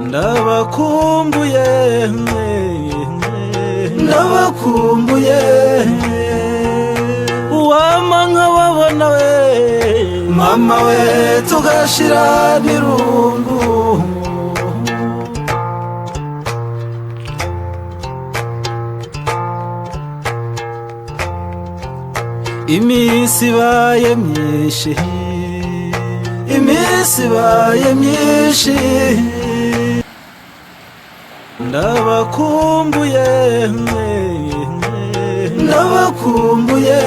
Ndabakumbuye ndabakumbuye uwama nkababona we mama we tugashira n'irungu imisi ibaye myinshi imisi ibaye myinshi ndabakumbuye ndabakumbuye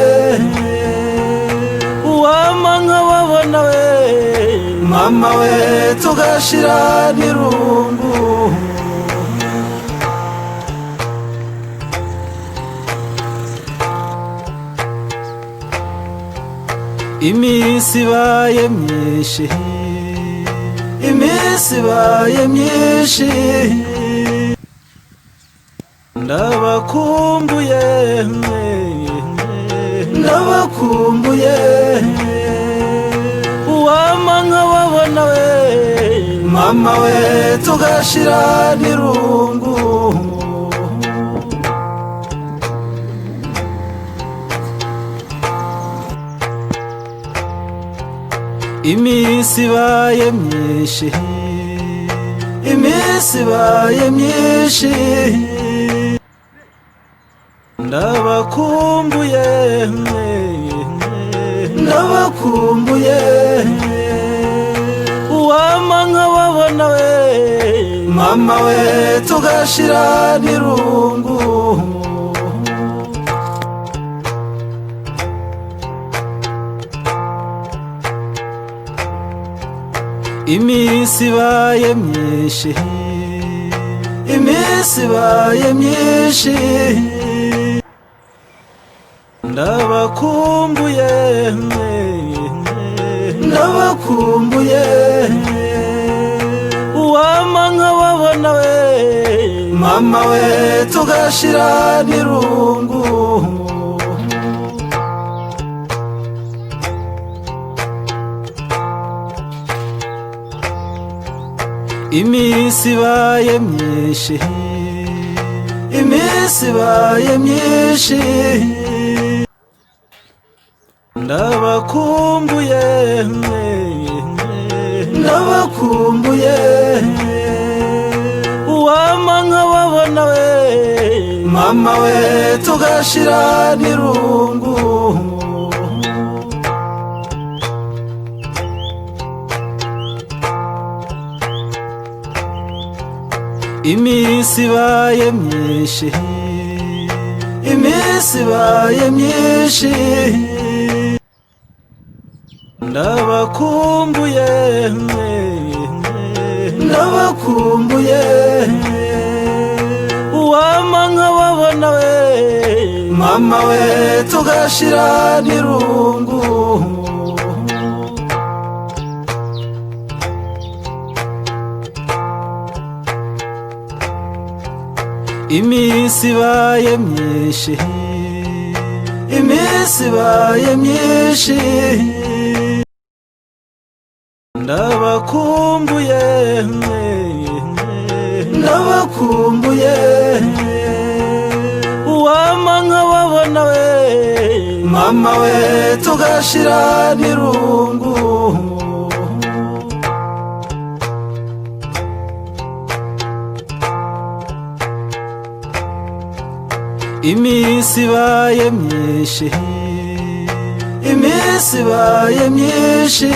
uwama nkababona we mama we tugashira n'irungu imisi ibaye myinshi imisi ibaye myinshi ndabakumbuye ndabakumbuye uwama nkababona we mama we tugashira n'irungu imisi ibaye myinshi imisi ibaye myinshi ndabakumbuye ndabakumbuye uwama nkababona we mama we tugashira n'irungu imisi ibaye myinshi imisi ibaye myinshi ndabakumbuye ndabakumbuye uwama nkababona we mama we tugashira n'irungu imisi ibaye myinshi imisi ibaye myinshi ndabakumbuye ndabakumbuye uwama nkababona we mama we tugashira n'irungu imisi ibaye myinshi imisi ibaye myinshi ndabakumbuye ndabakumbuye uwama nkababona we mama we tugashira n'irungu imisi ibaye myinshi imisi ibaye myinshi ndabakumbuye ndabakumbuye uwama nkababona we mama we tugashira n'irungu imisi ibaye myinshi imisi ibaye myinshi